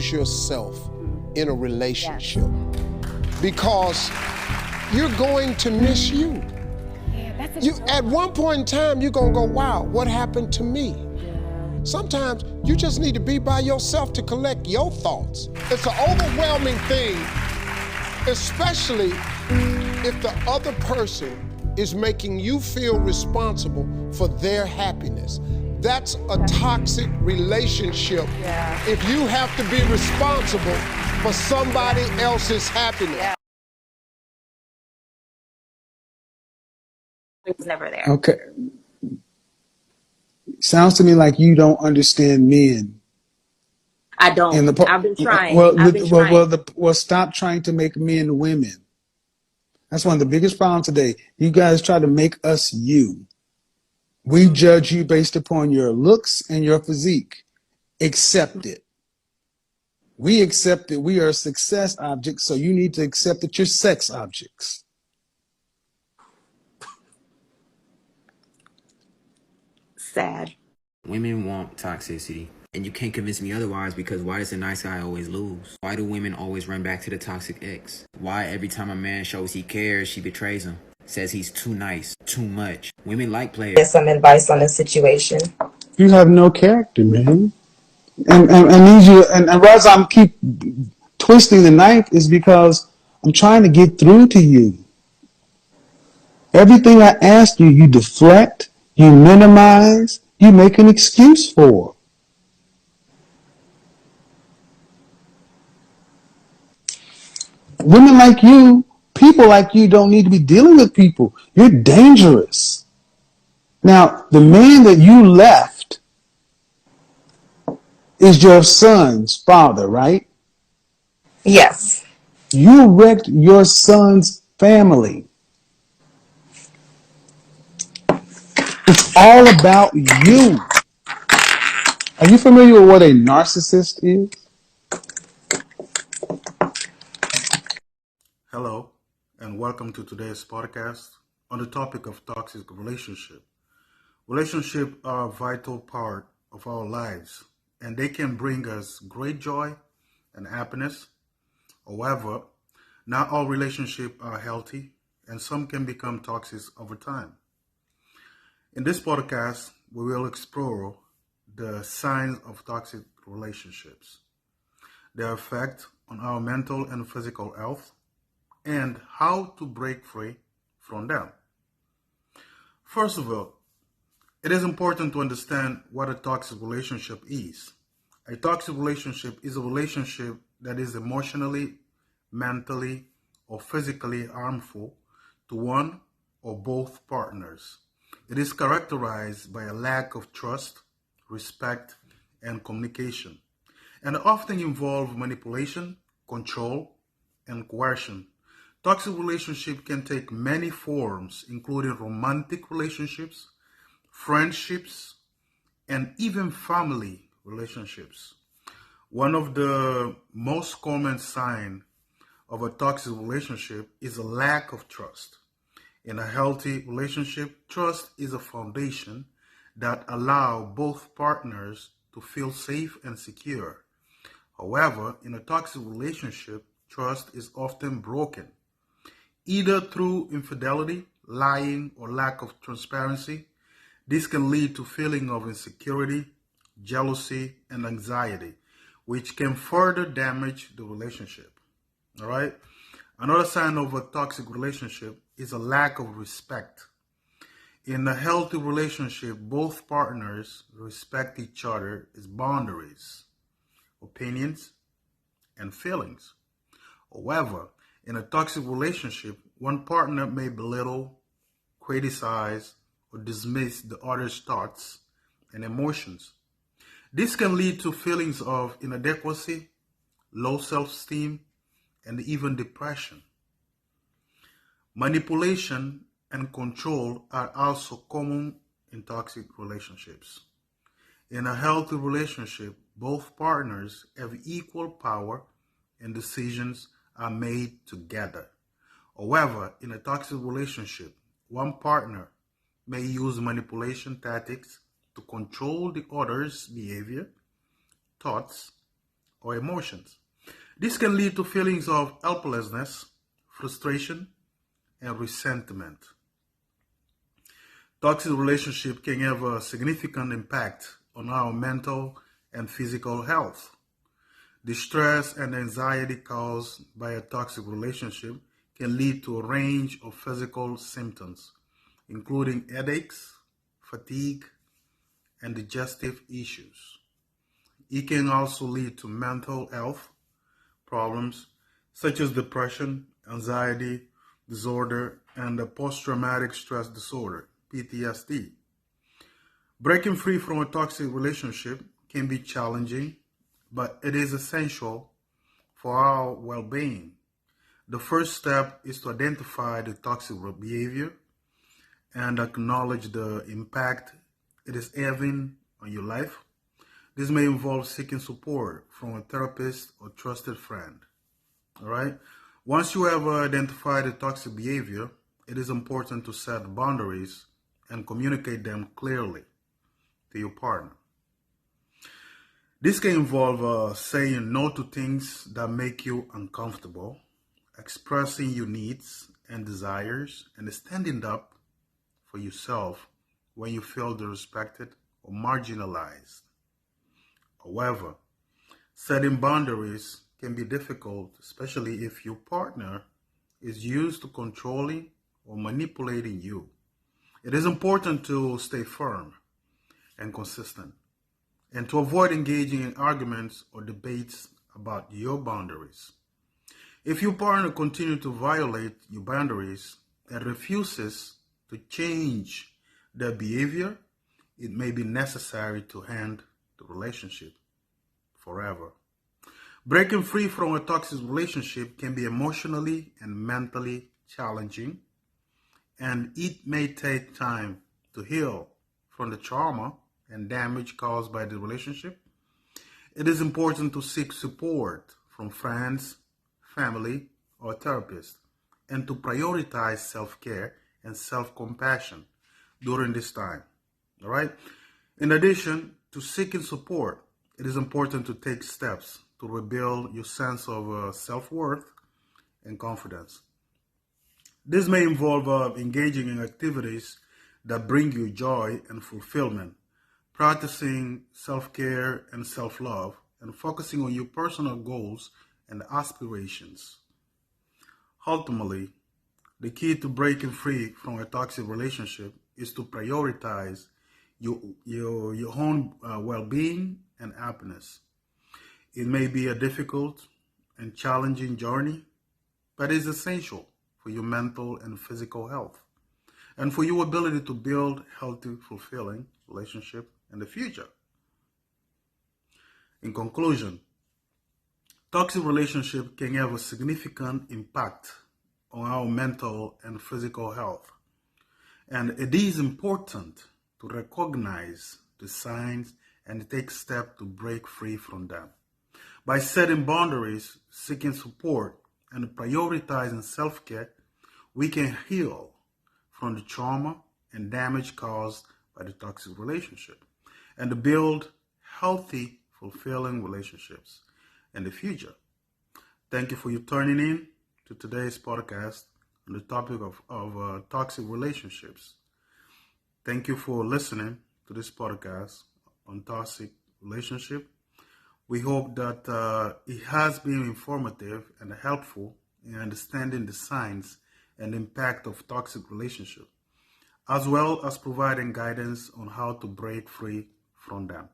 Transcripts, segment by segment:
lose yourself in a relationship because you're going to miss you. At one point in time, you're gonna go, wow, what happened to me? Sometimes you just need to be by yourself to collect your thoughts. It's an overwhelming thing, especially if the other person is making you feel responsible for their happiness. That's a toxic relationship if you have to be responsible for somebody else's happiness. It was never there. Okay. Sounds to me like you don't understand men. I don't. I've been trying. Well, stop trying to make men women. That's one of the biggest problems today. You guys try to make us you. We judge you based upon your looks and your physique. Accept it. We accept that we are success objects, so you need to accept that you're sex objects. Sad. Women want toxicity. And you can't convince me otherwise, because why does the nice guy always lose? Why do women always run back to the toxic ex? Why every time a man shows he cares, she betrays him? Says he's too nice, too much. Women like players. Get some advice on the situation. You have no character, man. And as I keep twisting the knife is because I'm trying to get through to you. Everything I ask you, you deflect, you minimize, you make an excuse for. Women like you, people like you don't need to be dealing with people. You're dangerous. Now, the man that you left is your son's father, right? Yes. You wrecked your son's family. It's all about you. Are you familiar with what a narcissist is? Hello, and welcome to today's podcast on the topic of toxic relationship. Relationships are a vital part of our lives, and they can bring us great joy and happiness. However, not all relationships are healthy, and some can become toxic over time. In this podcast, we will explore the signs of toxic relationships, their effect on our mental and physical health, and how to break free from them. First of all, it is important to understand what a toxic relationship is. A toxic relationship is a relationship that is emotionally, mentally, or physically harmful to one or both partners. It is characterized by a lack of trust, respect, and communication, and often involve manipulation, control, and coercion. Toxic relationship can take many forms, including romantic relationships, friendships, and even family relationships. One of the most common signs of a toxic relationship is a lack of trust. In a healthy relationship, trust is a foundation that allows both partners to feel safe and secure. However, in a toxic relationship, trust is often broken, either through infidelity, lying, or lack of transparency. This can lead to feeling of insecurity, jealousy, and anxiety, which can further damage the relationship. All right? Another sign of a toxic relationship is a lack of respect. In a healthy relationship, both partners respect each other's boundaries, opinions, and feelings. However, in a toxic relationship, one partner may belittle, criticize, or dismiss the other's thoughts and emotions. This can lead to feelings of inadequacy, low self-esteem, and even depression. Manipulation and control are also common in toxic relationships. In a healthy relationship, both partners have equal power and decisions are made together. However, in a toxic relationship, one partner may use manipulation tactics to control the other's behavior, thoughts, or emotions. This can lead to feelings of helplessness, frustration, and resentment. Toxic relationships can have a significant impact on our mental and physical health. The stress and anxiety caused by a toxic relationship can lead to a range of physical symptoms, including headaches, fatigue, and digestive issues. It can also lead to mental health problems such as depression, anxiety disorder, and post-traumatic stress disorder, PTSD. Breaking free from a toxic relationship can be challenging, but it is essential for our well-being. The first step is to identify the toxic behavior and acknowledge the impact it is having on your life. This may involve seeking support from a therapist or trusted friend. All right? Once you have identified the toxic behavior, it is important to set boundaries and communicate them clearly to your partner. This can involve saying no to things that make you uncomfortable, expressing your needs and desires, and standing up for yourself when you feel disrespected or marginalized. However, setting boundaries can be difficult, especially if your partner is used to controlling or manipulating you. It is important to stay firm and consistent and to avoid engaging in arguments or debates about your boundaries. If your partner continues to violate your boundaries and refuses to change their behavior, it may be necessary to end the relationship forever. Breaking free from a toxic relationship can be emotionally and mentally challenging, and it may take time to heal from the trauma and damage caused by the relationship. It is important to seek support from friends, family, or therapists, and to prioritize self-care and self-compassion during this time. All right? In addition to seeking support, it is important to take steps to rebuild your sense of self-worth and confidence. This may involve engaging in activities that bring you joy and fulfillment, practicing self-care and self-love, and focusing on your personal goals and aspirations. Ultimately, the key to breaking free from a toxic relationship is to prioritize your own well-being and happiness. It may be a difficult and challenging journey, but it is essential for your mental and physical health and for your ability to build healthy, fulfilling relationships in the future. In conclusion, toxic relationships can have a significant impact on our mental and physical health, and it is important to recognize the signs and take steps to break free from them. By setting boundaries, seeking support, and prioritizing self-care, we can heal from the trauma and damage caused by the toxic relationship and to build healthy, fulfilling relationships in the future. Thank you for you turning in to today's podcast on the topic of toxic relationships. Thank you for listening to this podcast on toxic relationship. We hope that it has been informative and helpful in understanding the signs and impact of toxic relationship, as well as providing guidance on how to break free from them.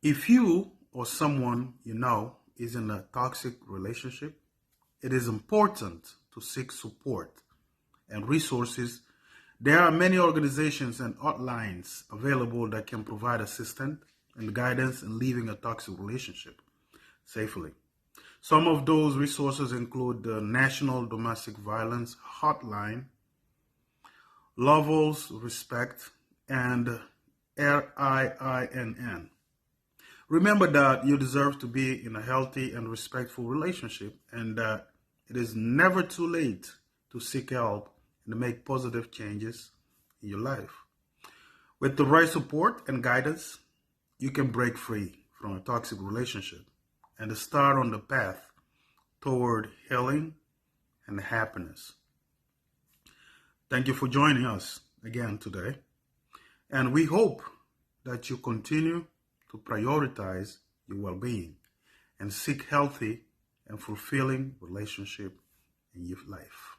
If you or someone you know is in a toxic relationship, it is important to seek support and resources. There are many organizations and hotlines available that can provide assistance and guidance in leaving a toxic relationship safely. Some of those resources include the National Domestic Violence Hotline, Levels Respect, and RIINN. Remember that you deserve to be in a healthy and respectful relationship, and that it is never too late to seek help and to make positive changes in your life. With the right support and guidance, you can break free from a toxic relationship and to start on the path toward healing and happiness. Thank you for joining us again today. And we hope that you continue to prioritize your well-being and seek healthy and fulfilling relationship in your life.